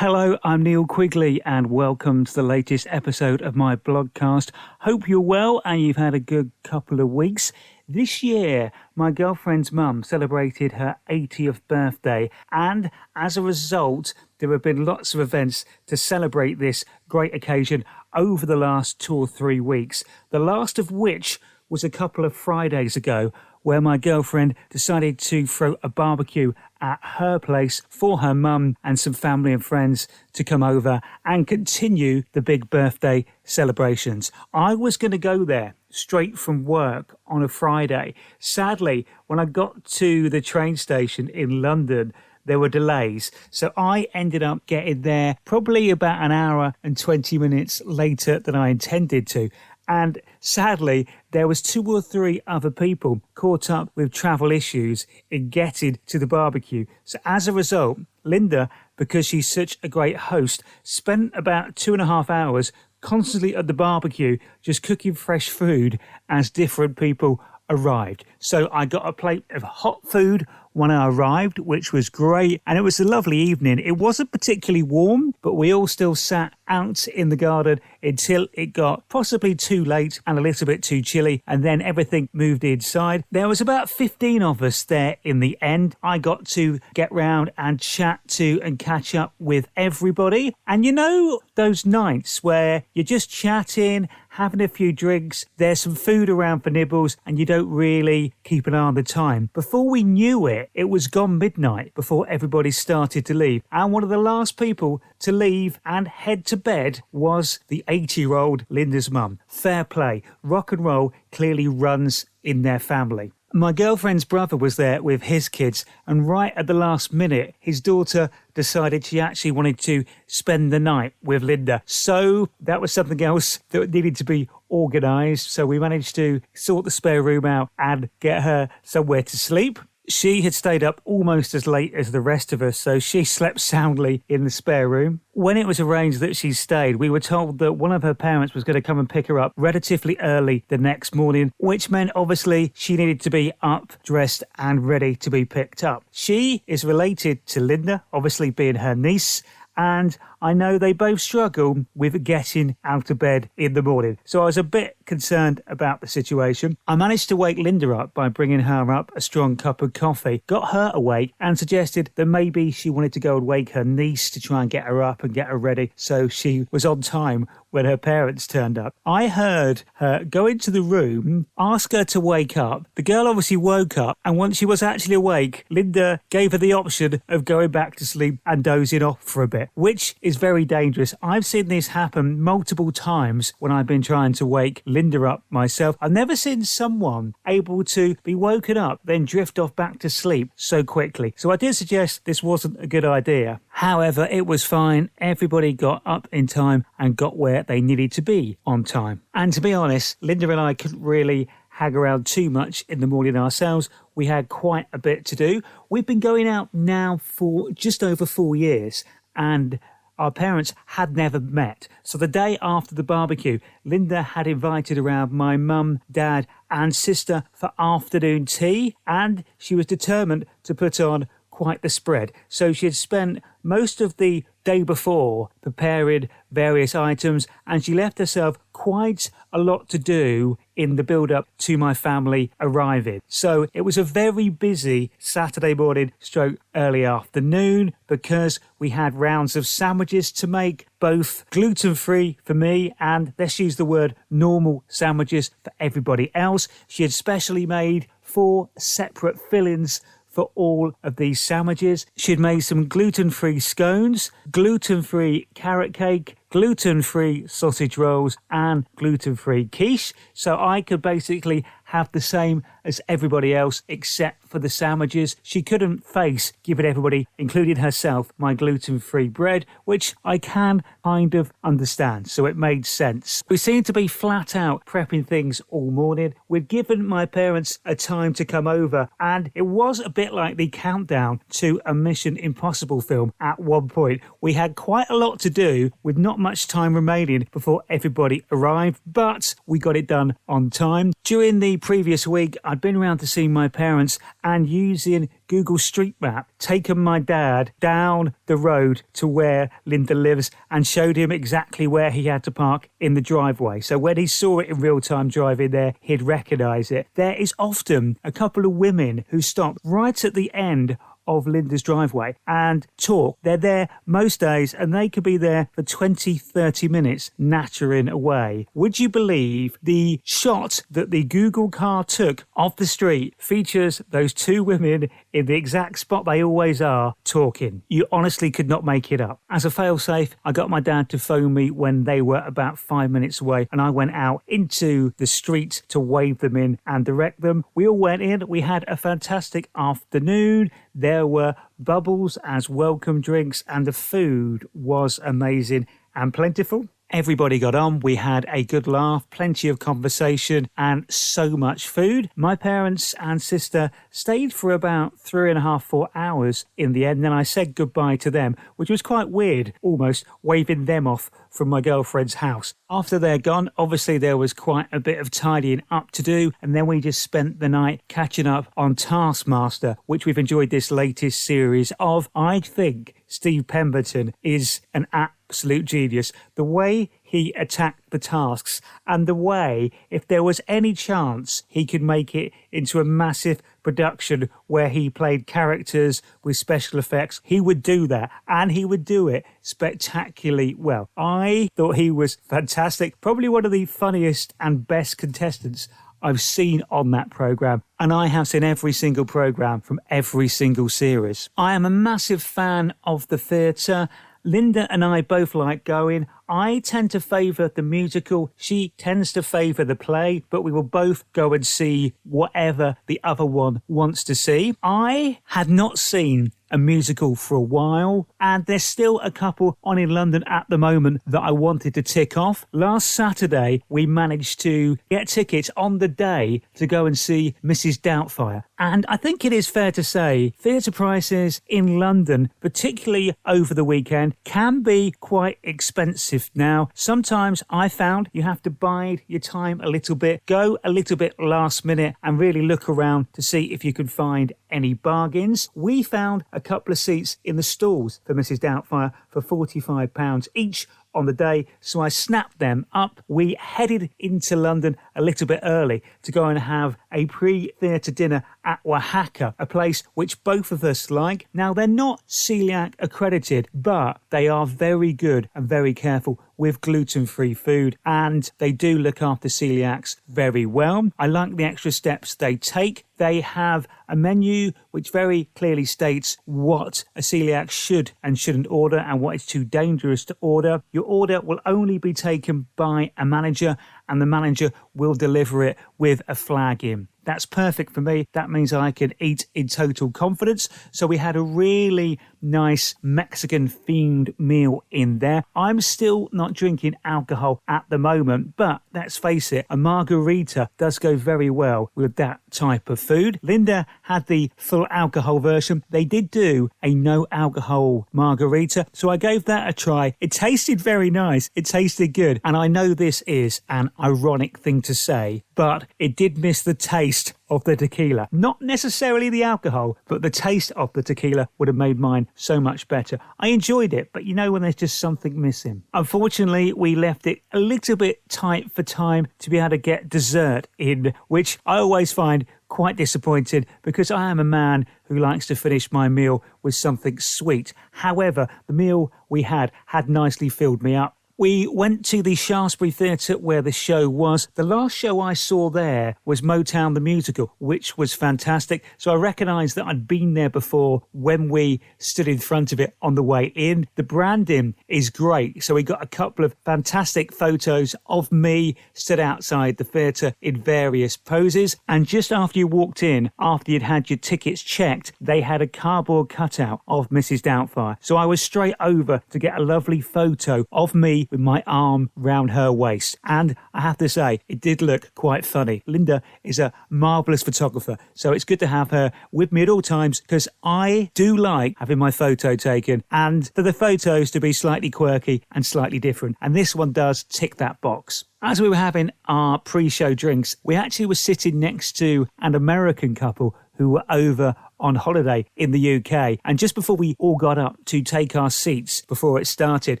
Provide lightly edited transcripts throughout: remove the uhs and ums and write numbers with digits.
Hello, I'm Neil Quigley and welcome to the latest episode of my Blogcast. Hope you're well and you've had a good couple of weeks. This year, my girlfriend's mum celebrated her 80th birthday, and as a result, there have been lots of events to celebrate this great occasion over the last 2 or 3 weeks, the last of which was a couple of Fridays ago, where my girlfriend decided to throw a barbecue at her place for her mum and some family and friends to come over and continue the big birthday celebrations. I was going to go there straight from work on a Friday. Sadly, when I got to the train station in London, there were delays. So I ended up getting there probably about an hour and 20 minutes later than I intended to. And sadly, there was 2 or 3 other people caught up with travel issues in getting to the barbecue. So as a result, Linda, because she's such a great host, spent about 2.5 hours constantly at the barbecue, just cooking fresh food as different people arrived. So I got a plate of hot food when I arrived, which was great, and it was a lovely evening. It wasn't particularly warm, but we all still sat out in the garden until it got possibly too late and a little bit too chilly, and then everything moved inside. There was about 15 of us there in the end. I got to get round and chat to and catch up with everybody. And you know those nights where you're just chatting, having a few drinks, there's some food around for nibbles, and you don't really keep an eye on the time. Before we knew it, it was gone midnight before everybody started to leave. And one of the last people to leave and head to bed was the 80-year-old Linda's mum. Fair play. Rock and roll clearly runs in their family. My girlfriend's brother was there with his kids, and right at the last minute, his daughter decided she actually wanted to spend the night with Linda. So that was something else that needed to be organised. So we managed to sort the spare room out and get her somewhere to sleep. She had stayed up almost as late as the rest of us, so she slept soundly in the spare room. When it was arranged that she stayed, we were told that one of her parents was going to come and pick her up relatively early the next morning, which meant obviously she needed to be up, dressed and ready to be picked up. She is related to Linda, obviously being her niece, and I know they both struggle with getting out of bed in the morning. So I was a bit concerned about the situation. I managed to wake Linda up by bringing her up a strong cup of coffee, got her awake and suggested that maybe she wanted to go and wake her niece to try and get her up and get her ready so she was on time when her parents turned up. I heard her go into the room, ask her to wake up. The girl obviously woke up, and once she was actually awake, Linda gave her the option of going back to sleep and dozing off for a bit, which is very dangerous. I've seen this happen multiple times when I've been trying to wake Linda up myself. I've never seen someone able to be woken up, then drift off back to sleep so quickly. So I did suggest this wasn't a good idea. However, it was fine. Everybody got up in time and got where they needed to be on time. And to be honest, Linda and I couldn't really hang around too much in the morning ourselves. We had quite a bit to do. We've been going out now for just over 4 years, and our parents had never met. So the day after the barbecue, Linda had invited around my mum, dad and sister for afternoon tea, and she was determined to put on quite the spread. So she had spent most of the day before preparing various items, and she left herself quite a lot to do in the build-up to my family arriving. So it was a very busy Saturday morning stroke early afternoon because we had rounds of sandwiches to make, both gluten-free for me and, let's use the word, normal sandwiches for everybody else. She had specially made 4 separate fillings for all of these sandwiches. She'd made some gluten-free scones, gluten-free carrot cake, gluten-free sausage rolls and gluten-free quiche. So I could basically have the same as everybody else except for the sandwiches. She couldn't face giving everybody, including herself, my gluten-free bread, which I can kind of understand, so it made sense. We seemed to be flat out prepping things all morning. We'd given my parents a time to come over, and it was a bit like the countdown to a Mission Impossible film at one point. We had quite a lot to do with not much time remaining before everybody arrived, but we got it done on time. During the previous week, I'd been around to see my parents and using Google Street Map, taken my dad down the road to where Linda lives and showed him exactly where he had to park in the driveway. So when he saw it in real time driving there, he'd recognise it. There is often a couple of women who stop right at the end of Linda's driveway and talk. They're there most days and they could be there for 20, 30 minutes nattering away. Would you believe the shot that the Google car took of the street features those two women in the exact spot they always are talking? You honestly could not make it up. As a failsafe, I got my dad to phone me when they were about 5 minutes away and I went out into the street to wave them in and direct them. We all went in. We had a fantastic afternoon. There were bubbles as welcome drinks and the food was amazing and plentiful. Everybody got on, we had a good laugh, plenty of conversation and so much food. My parents and sister stayed for about 3.5, 4 hours in the end. Then I said goodbye to them, which was quite weird, almost waving them off from my girlfriend's house. After they're gone, obviously there was quite a bit of tidying up to do, and then we just spent the night catching up on Taskmaster, which we've enjoyed this latest series of. I think Steve Pemberton is an absolute genius. The way he attacked the tasks and the way, if there was any chance he could make it into a massive production where he played characters with special effects, he would do that, and he would do it spectacularly well. I thought he was fantastic, probably one of the funniest and best contestants I've seen on that programme, and I have seen every single programme from every single series. I am a massive fan of the theatre. Linda and I both like going. I tend to favour the musical. She tends to favour the play, but we will both go and see whatever the other one wants to see. I had not seen a musical for a while, and there's still a couple on in London at the moment that I wanted to tick off. Last Saturday, we managed to get tickets on the day to go and see Mrs. Doubtfire. And I think it is fair to say theatre prices in London, particularly over the weekend, can be quite expensive now. Sometimes I found you have to bide your time a little bit, go a little bit last minute and really look around to see if you can find any bargains. We found a couple of seats in the stalls for Mrs. Doubtfire for £45 each on the day, so I snapped them up. We headed into London a little bit early to go and have a pre-theatre dinner at Oaxaca, a place which both of us like. Now, they're not celiac accredited, but they are very good and very careful with gluten-free food, and they do look after celiacs very well. I like the extra steps they take. They have a menu which very clearly states what a celiac should and shouldn't order and what is too dangerous to order. Your order will only be taken by a manager, and the manager will deliver it with a flag in. That's perfect for me. That means I can eat in total confidence. So we had a really nice Mexican-themed meal in there. I'm still not drinking alcohol at the moment, but let's face it, a margarita does go very well with that type of food. Linda had the full alcohol version. They did do a no alcohol margarita, so I gave that a try. It tasted very nice. It tasted good. And I know this is an ironic thing to say, but it did miss the taste of the tequila. Not necessarily the alcohol, but the taste of the tequila would have made mine so much better. I enjoyed it, but you know when there's just something missing. Unfortunately, we left it a little bit tight for time to be able to get dessert in, which I always find quite disappointed because I am a man who likes to finish my meal with something sweet. However, the meal we had nicely filled me up. We went to the Shaftesbury Theatre where the show was. The last show I saw there was Motown the Musical, which was fantastic. So I recognised that I'd been there before when we stood in front of it on the way in. The branding is great. So we got a couple of fantastic photos of me stood outside the theatre in various poses. And just after you walked in, after you'd had your tickets checked, they had a cardboard cutout of Mrs. Doubtfire. So I was straight over to get a lovely photo of me with my arm round her waist. And I have to say, it did look quite funny. Linda is a marvellous photographer, so it's good to have her with me at all times because I do like having my photo taken and for the photos to be slightly quirky and slightly different. And this one does tick that box. As we were having our pre-show drinks, we actually were sitting next to an American couple who were over on holiday in the UK. And just before we all got up to take our seats before it started,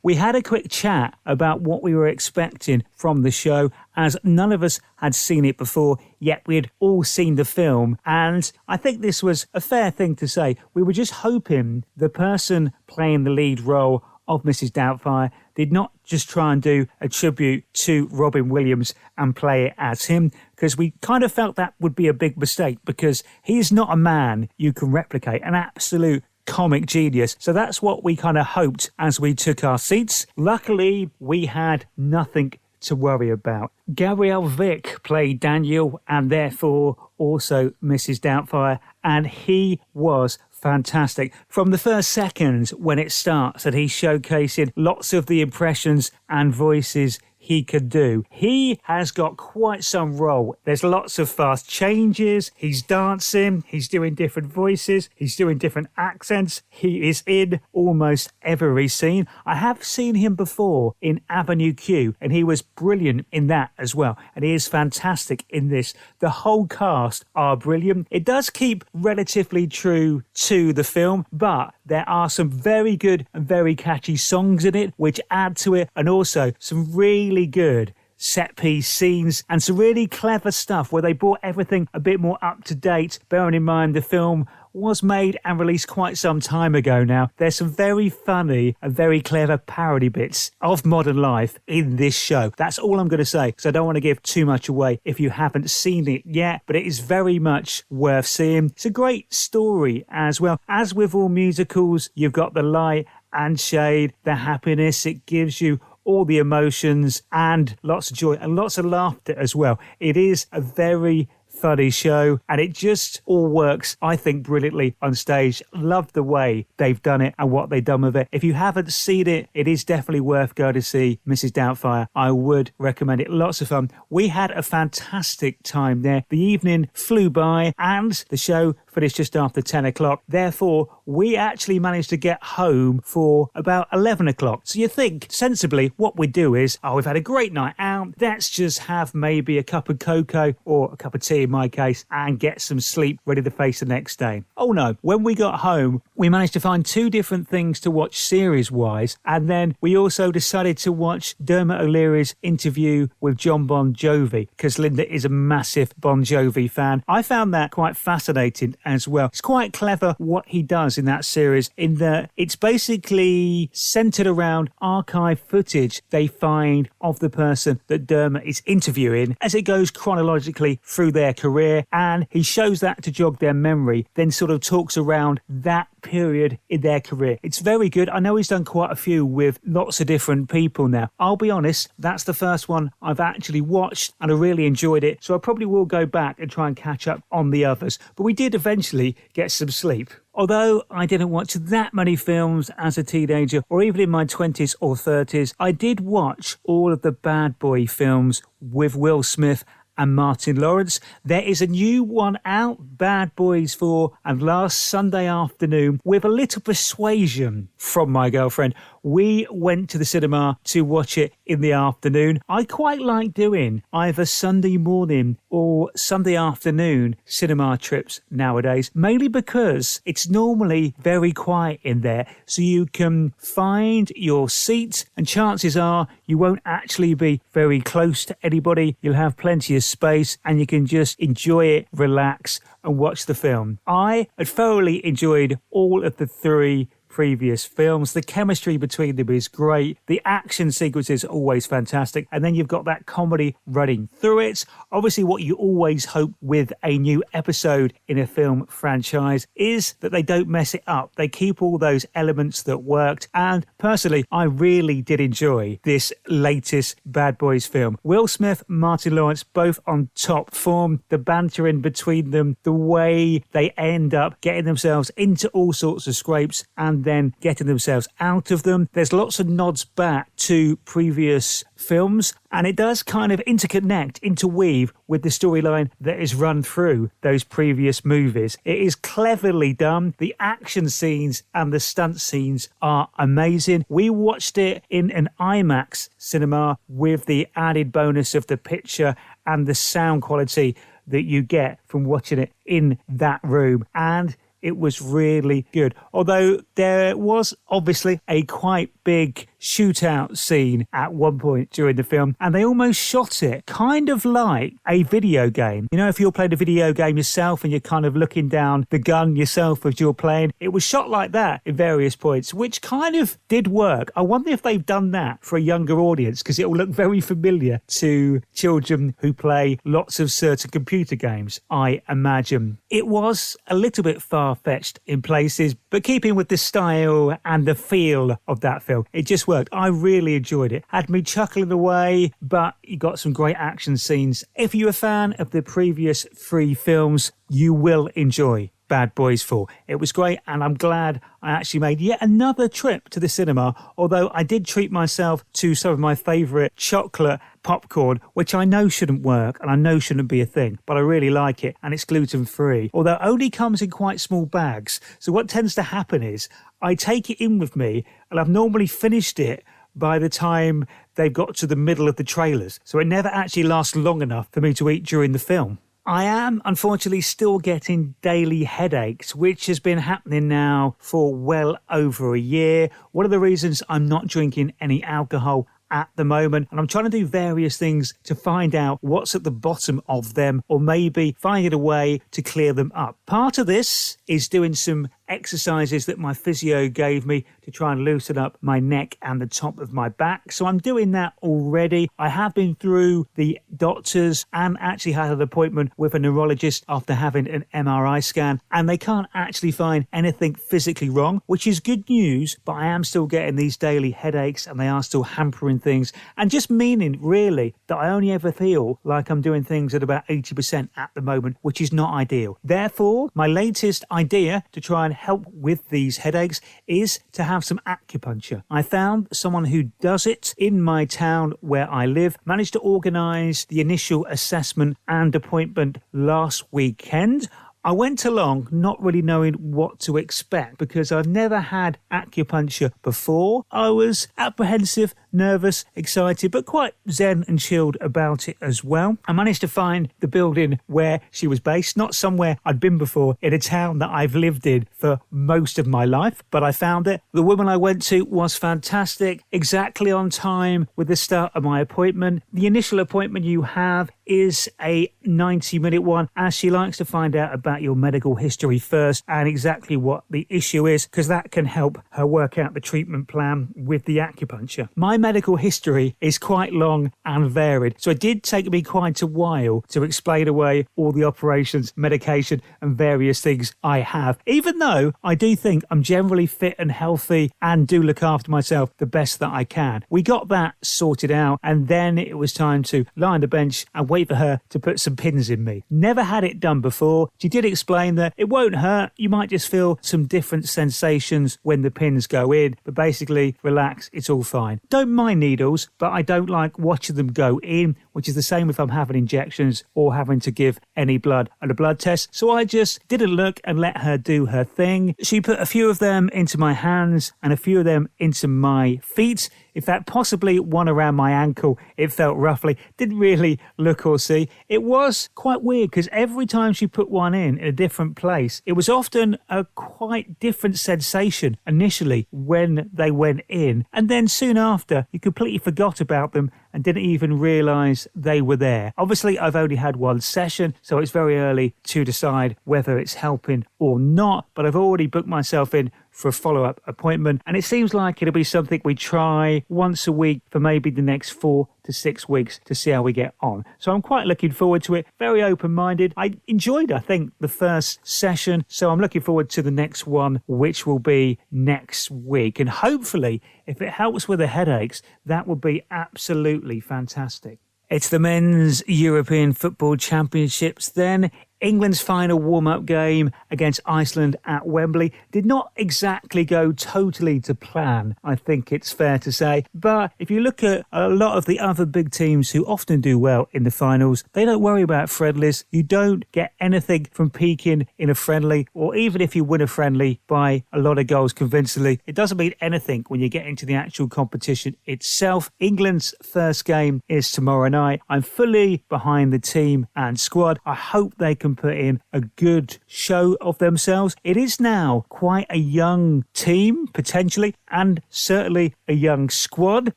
we had a quick chat about what we were expecting from the show, as none of us had seen it before, yet we had all seen the film. And I think this was a fair thing to say. We were just hoping the person playing the lead role of Mrs. Doubtfire did not just try and do a tribute to Robin Williams and play it as him, because we kind of felt that would be a big mistake because he's not a man you can replicate, an absolute comic genius. So that's what we kind of hoped as we took our seats. Luckily, we had nothing to worry about. Gabriel Vick played Daniel and therefore also Mrs. Doubtfire, and he was fantastic. From the first seconds when it starts that he's showcasing lots of the impressions and voices he could do. He has got quite some role. There's lots of fast changes. He's dancing. He's doing different voices. He's doing different accents. He is in almost every scene. I have seen him before in Avenue Q, and he was brilliant in that as well. And he is fantastic in this. The whole cast are brilliant. It does keep relatively true to the film, but there are some very good and very catchy songs in it, which add to it, and also some really good set piece scenes and some really clever stuff where they brought everything a bit more up to date, bearing in mind the film was made and released quite some time ago now. There's some very funny and very clever parody bits of modern life in this show. That's all I'm going to say, because I don't want to give too much away if you haven't seen it yet, but it is very much worth seeing. It's a great story as well. As with all musicals, you've got the light and shade, the happiness it gives you, all the emotions and lots of joy and lots of laughter as well. It is a very funny show and it just all works, I think, brilliantly on stage. Love the way they've done it and what they've done with it. If you haven't seen it, it is definitely worth going to see Mrs. Doubtfire. I would recommend it. Lots of fun. We had a fantastic time there. The evening flew by and the show finished just after 10 o'clock. Therefore, we actually managed to get home for about 11 o'clock. So you think, sensibly, what we do is, we've had a great night out. Let's just have maybe a cup of cocoa or a cup of tea in my case and get some sleep ready to face the next day. Oh no, when we got home, we managed to find two different things to watch series-wise. And then we also decided to watch Dermot O'Leary's interview with John Bon Jovi, because Linda is a massive Bon Jovi fan. I found that quite fascinating as well. It's quite clever what he does in that series, in that it's basically centered around archive footage they find of the person that Dermot is interviewing as it goes chronologically through their career, and he shows that to jog their memory, then sort of talks around that period in their career. It's very good. I know he's done quite a few with lots of different people now. I'll be honest, that's the first one I've actually watched and I really enjoyed it, so I probably will go back and try and catch up on the others. But we did eventually get some sleep. Although I didn't watch that many films as a teenager or even in my 20s or 30s, I did watch all of the Bad Boy films with Will Smith and Martin Lawrence. There is a new one out, Bad Boys 4, and last Sunday afternoon, with a little persuasion from my girlfriend, we went to the cinema to watch it in the afternoon. I quite like doing either Sunday morning or Sunday afternoon cinema trips nowadays, mainly because it's normally very quiet in there, so you can find your seat and chances are you won't actually be very close to anybody. You'll have plenty of space and you can just enjoy it, relax and watch the film. I had thoroughly enjoyed all of the three previous films. The chemistry between them is great. The action sequences are always fantastic. And then you've got that comedy running through it. Obviously, what you always hope with a new episode in a film franchise is that they don't mess it up. They keep all those elements that worked. And personally, I really did enjoy this latest Bad Boys film. Will Smith, Martin Lawrence, both on top form. The banter in between them, the way they end up getting themselves into all sorts of scrapes and and then getting themselves out of them. There's lots of nods back to previous films, and it does kind of interweave with the storyline that is run through those previous movies. It is cleverly done. The action scenes and the stunt scenes are amazing. We watched it in an IMAX cinema with the added bonus of the picture and the sound quality that you get from watching it in that room, and it was really good. Although there was obviously a quite big shootout scene at one point during the film, and they almost shot it kind of like a video game. You know, if you're playing a video game yourself and you're kind of looking down the gun yourself as you're playing, it was shot like that in various points, which kind of did work. I wonder if they've done that for a younger audience, because it will look very familiar to children who play lots of certain computer games, I imagine. It was a little bit far-fetched in places, but keeping with the style and the feel of that film, it just worked. I really enjoyed it. Had me chuckling away, but you got some great action scenes. If you're a fan of the previous 3 films, you will enjoy Bad Boys 4. It was great, and I'm glad I actually made yet another trip to the cinema, although I did treat myself to some of my favourite chocolate popcorn, which I know shouldn't work and I know shouldn't be a thing, but I really like it, and it's gluten-free, although it only comes in quite small bags. So what tends to happen is I take it in with me, and I've normally finished it by the time they've got to the middle of the trailers, so it never actually lasts long enough for me to eat during the film. I am, unfortunately, still getting daily headaches, which has been happening now for well over a year. One of the reasons I'm not drinking any alcohol at the moment, and I'm trying to do various things to find out what's at the bottom of them, or maybe finding a way to clear them up. Part of this is doing some exercises that my physio gave me to try and loosen up my neck and the top of my back. So I'm doing that already. I have been through the doctors and actually had an appointment with a neurologist after having an MRI scan, and they can't actually find anything physically wrong, which is good news, but I am still getting these daily headaches and they are still hampering things, and just meaning really that I only ever feel like I'm doing things at about 80% at the moment, which is not ideal. Therefore, my latest idea to try and help with these headaches is to have some acupuncture. I found someone who does it in my town where I live, managed to organise the initial assessment and appointment last weekend. I went along not really knowing what to expect because I've never had acupuncture before. I was apprehensive, nervous, excited, but quite zen and chilled about it as well. I managed to find the building where she was based, not somewhere I'd been before in a town that I've lived in for most of my life, but I found it. The woman I went to was fantastic, exactly on time with the start of my appointment. The initial appointment you have is a 90-minute one, as she likes to find out about your medical history first and exactly what the issue is, because that can help her work out the treatment plan with the acupuncture. My medical history is quite long and varied, so it did take me quite a while to explain away all the operations, medication and various things I have, even though I do think I'm generally fit and healthy and do look after myself the best that I can. We got that sorted out, and then it was time to lie on the bench and wait for her to put some pins in me. Never had it done before. She did explain that it won't hurt, you might just feel some different sensations when the pins go in, but basically relax, it's all fine. Don't mind needles, but I don't like watching them go in, which is the same if I'm having injections or having to give any blood at a blood test. So I just didn't look and let her do her thing. She put a few of them into my hands and a few of them into my feet. In fact, possibly one around my ankle, it felt roughly. Didn't really look or see. It was quite weird because every time she put one in a different place, it was often a quite different sensation initially when they went in. And then soon after, you completely forgot about them and didn't even realise they were there. Obviously, I've only had one session, so it's very early to decide whether it's helping or not, but I've already booked myself in for a follow-up appointment, and it seems like it'll be something we try once a week for maybe the next 4 to 6 weeks to see how we get on. So I'm quite looking forward to it, very open-minded. I enjoyed, I think, the first session, so I'm looking forward to the next one, which will be next week. And hopefully, if it helps with the headaches, that would be absolutely fantastic. It's the Men's European Football Championships then. England's final warm-up game against Iceland at Wembley did not exactly go totally to plan, I think it's fair to say. But if you look at a lot of the other big teams who often do well in the finals, they don't worry about friendlies. You don't get anything from peaking in a friendly, or even if you win a friendly by a lot of goals convincingly, it doesn't mean anything when you get into the actual competition itself. England's first game is tomorrow night. I'm fully behind the team and squad. I hope they can put in a good show of themselves. It is now quite a young team, potentially, and certainly a young squad.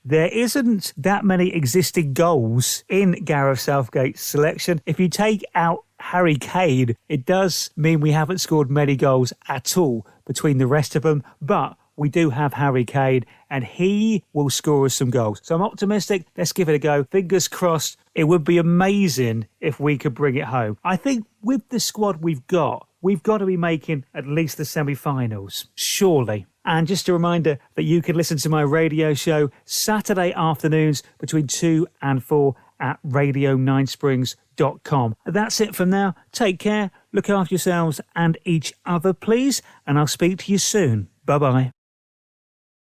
There isn't that many existing goals in Gareth Southgate's selection. If you take out Harry Kane, it does mean we haven't scored many goals at all between the rest of them, but we do have Harry Kane, and he will score us some goals. So I'm optimistic. Let's give it a go. Fingers crossed. It would be amazing if we could bring it home. I think with the squad we've got to be making at least the semi-finals, surely. And just a reminder that you can listen to my radio show Saturday afternoons between 2 and 4 at radio9springs.com. That's it from now. Take care, look after yourselves and each other, please, and I'll speak to you soon. Bye-bye.